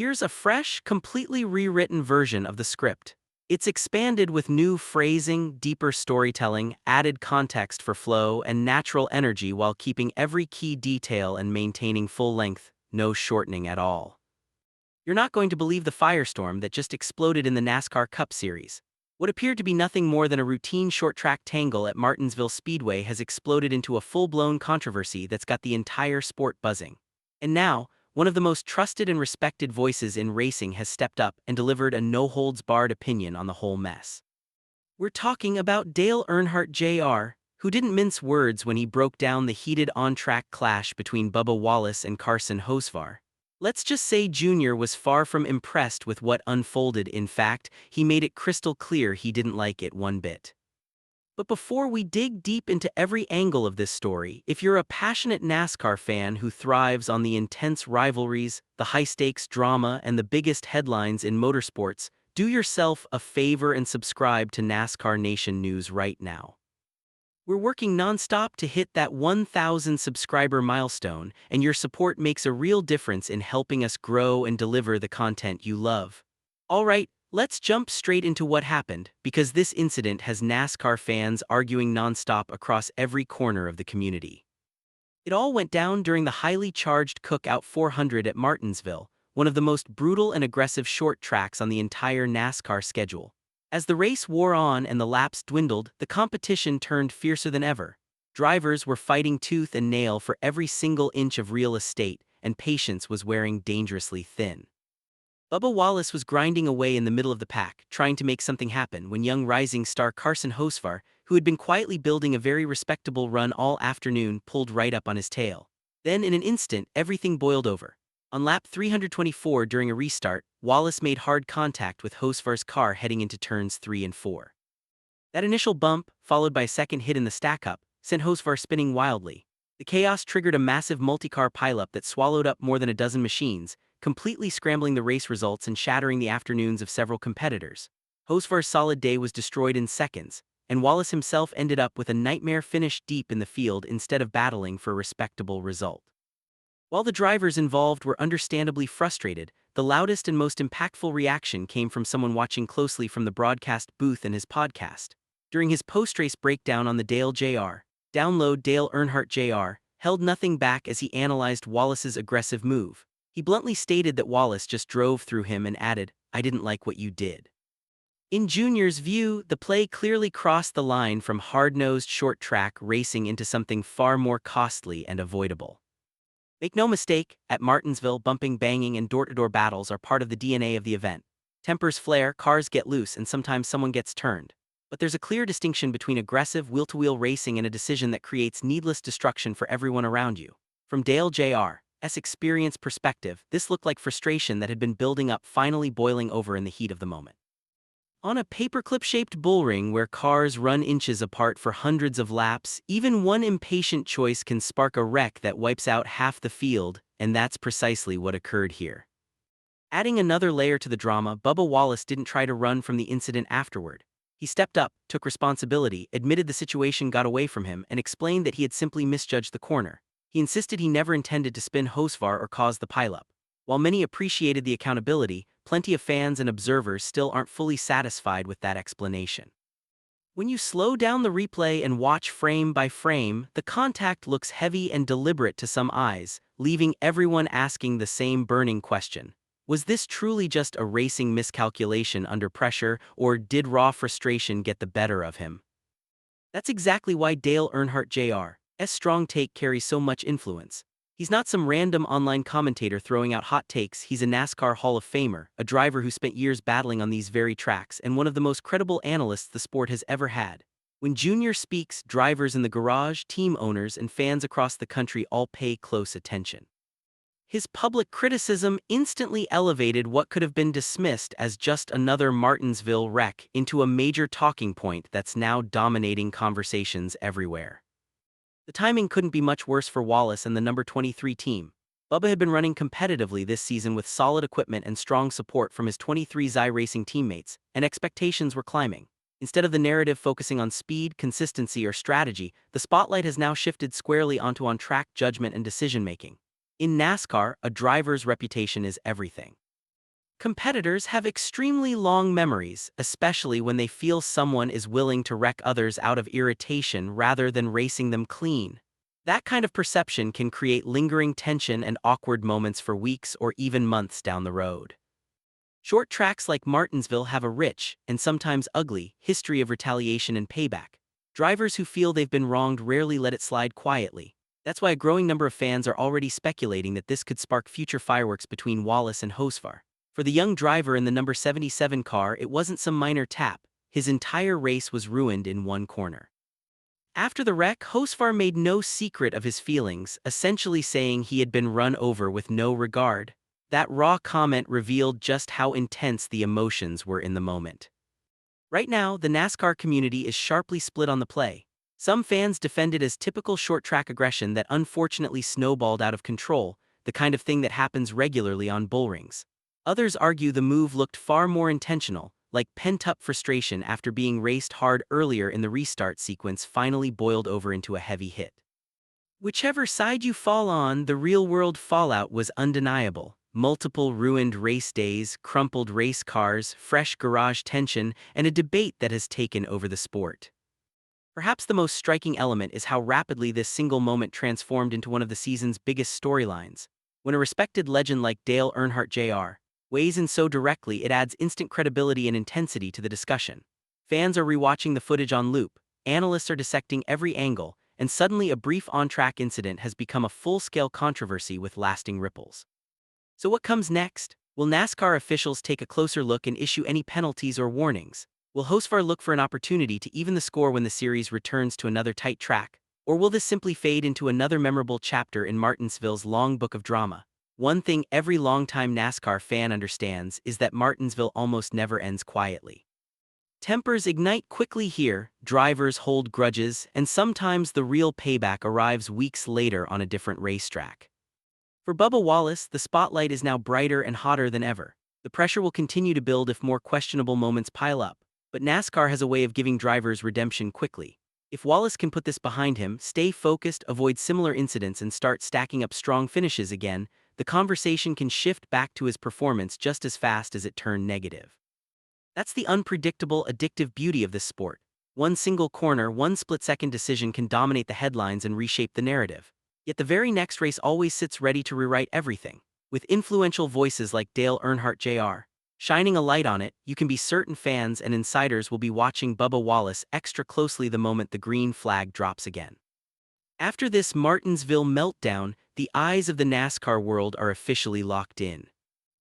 Here's a fresh, completely rewritten version of the script. It's expanded with new phrasing, deeper storytelling, added context for flow, and natural energy while keeping every key detail and maintaining full length, no shortening at all. You're not going to believe the firestorm that just exploded in the NASCAR Cup Series. What appeared to be nothing more than a routine short-track tangle at Martinsville Speedway has exploded into a full-blown controversy that's got the entire sport buzzing. And now, one of the most trusted and respected voices in racing has stepped up and delivered a no-holds-barred opinion on the whole mess. We're talking about Dale Earnhardt Jr., who didn't mince words when he broke down the heated on-track clash between Bubba Wallace and Carson Hocevar. Let's just say Jr. was far from impressed with what unfolded. In fact, he made it crystal clear he didn't like it one bit. But before we dig deep into every angle of this story, if you're a passionate NASCAR fan who thrives on the intense rivalries, the high-stakes drama, and the biggest headlines in motorsports, do yourself a favor and subscribe to NASCAR Nation News right now. We're working nonstop to hit that 1,000 subscriber milestone, and your support makes a real difference in helping us grow and deliver the content you love. All right, let's jump straight into what happened, because this incident has NASCAR fans arguing nonstop across every corner of the community. It all went down during the highly charged Cookout 400 at Martinsville, one of the most brutal and aggressive short tracks on the entire NASCAR schedule. As the race wore on and the laps dwindled, the competition turned fiercer than ever. Drivers were fighting tooth and nail for every single inch of real estate, and patience was wearing dangerously thin. Bubba Wallace was grinding away in the middle of the pack, trying to make something happen when young rising star Carson Hocevar, who had been quietly building a very respectable run all afternoon, pulled right up on his tail. Then in an instant, everything boiled over. On lap 324 during a restart, Wallace made hard contact with Hocevar's car heading into turns 3 and 4. That initial bump, followed by a second hit in the stack-up, sent Hocevar spinning wildly. The chaos triggered a massive multi-car pileup that swallowed up more than a dozen machines, completely scrambling the race results and shattering the afternoons of several competitors. Hocevar's solid day was destroyed in seconds, and Wallace himself ended up with a nightmare finish deep in the field instead of battling for a respectable result. While the drivers involved were understandably frustrated, the loudest and most impactful reaction came from someone watching closely from the broadcast booth in his podcast. During his post-race breakdown on the Dale Jr. Download, Dale Earnhardt Jr. held nothing back as he analyzed Wallace's aggressive move. He bluntly stated that Wallace just drove through him and added, "I didn't like what you did." In Jr.'s view, the play clearly crossed the line from hard-nosed short-track racing into something far more costly and avoidable. Make no mistake, at Martinsville, bumping, banging, and door-to-door battles are part of the DNA of the event. Tempers flare, cars get loose, and sometimes someone gets turned. But there's a clear distinction between aggressive wheel-to-wheel racing and a decision that creates needless destruction for everyone around you. From Dale Jr.'s experience perspective, this looked like frustration that had been building up finally boiling over in the heat of the moment. On a paperclip-shaped bullring where cars run inches apart for hundreds of laps, even one impatient choice can spark a wreck that wipes out half the field, and that's precisely what occurred here. Adding another layer to the drama, Bubba Wallace didn't try to run from the incident afterward. He stepped up, took responsibility, admitted the situation got away from him, and explained that he had simply misjudged the corner. He insisted he never intended to spin Hocevar or cause the pileup. While many appreciated the accountability, plenty of fans and observers still aren't fully satisfied with that explanation. When you slow down the replay and watch frame by frame, the contact looks heavy and deliberate to some eyes, leaving everyone asking the same burning question. Was this truly just a racing miscalculation under pressure, or did raw frustration get the better of him? That's exactly why Dale Earnhardt Jr.'s strong take carries so much influence. He's not some random online commentator throwing out hot takes. He's a NASCAR Hall of Famer, a driver who spent years battling on these very tracks, and one of the most credible analysts the sport has ever had. When Jr. speaks, drivers in the garage, team owners, and fans across the country all pay close attention. His public criticism instantly elevated what could have been dismissed as just another Martinsville wreck into a major talking point that's now dominating conversations everywhere. The timing couldn't be much worse for Wallace and the number 23 team. Bubba had been running competitively this season with solid equipment and strong support from his 23 Xi Racing teammates, and expectations were climbing. Instead of the narrative focusing on speed, consistency, or strategy, the spotlight has now shifted squarely onto on-track judgment and decision-making. In NASCAR, a driver's reputation is everything. Competitors have extremely long memories, especially when they feel someone is willing to wreck others out of irritation rather than racing them clean. That kind of perception can create lingering tension and awkward moments for weeks or even months down the road. Short tracks like Martinsville have a rich, and sometimes ugly, history of retaliation and payback. Drivers who feel they've been wronged rarely let it slide quietly. That's why a growing number of fans are already speculating that this could spark future fireworks between Wallace and Hosfar. For the young driver in the number 77 car, it wasn't some minor tap. His entire race was ruined in one corner. After the wreck, Hosfar made no secret of his feelings, essentially saying he had been run over with no regard. That raw comment revealed just how intense the emotions were in the moment. Right now, the NASCAR community is sharply split on the play. Some fans defend it as typical short-track aggression that unfortunately snowballed out of control, the kind of thing that happens regularly on bullrings. Others argue the move looked far more intentional, like pent-up frustration after being raced hard earlier in the restart sequence finally boiled over into a heavy hit. Whichever side you fall on, the real-world fallout was undeniable. Multiple ruined race days, crumpled race cars, fresh garage tension, and a debate that has taken over the sport. Perhaps the most striking element is how rapidly this single moment transformed into one of the season's biggest storylines. When a respected legend like Dale Earnhardt Jr. weighs in so directly, it adds instant credibility and intensity to the discussion. Fans are rewatching the footage on loop, analysts are dissecting every angle, and suddenly a brief on-track incident has become a full-scale controversy with lasting ripples. So what comes next? Will NASCAR officials take a closer look and issue any penalties or warnings? Will Hosfar look for an opportunity to even the score when the series returns to another tight track? Or will this simply fade into another memorable chapter in Martinsville's long book of drama? One thing every longtime NASCAR fan understands is that Martinsville almost never ends quietly. Tempers ignite quickly here, drivers hold grudges, and sometimes the real payback arrives weeks later on a different racetrack. For Bubba Wallace, the spotlight is now brighter and hotter than ever. The pressure will continue to build if more questionable moments pile up, but NASCAR has a way of giving drivers redemption quickly. If Wallace can put this behind him, stay focused, avoid similar incidents, and start stacking up strong finishes again, the conversation can shift back to his performance just as fast as it turned negative. That's the unpredictable, addictive beauty of this sport. One single corner, one split-second decision can dominate the headlines and reshape the narrative. Yet the very next race always sits ready to rewrite everything. With influential voices like Dale Earnhardt Jr. shining a light on it, you can be certain fans and insiders will be watching Bubba Wallace extra closely the moment the green flag drops again. After this Martinsville meltdown, the eyes of the NASCAR world are officially locked in.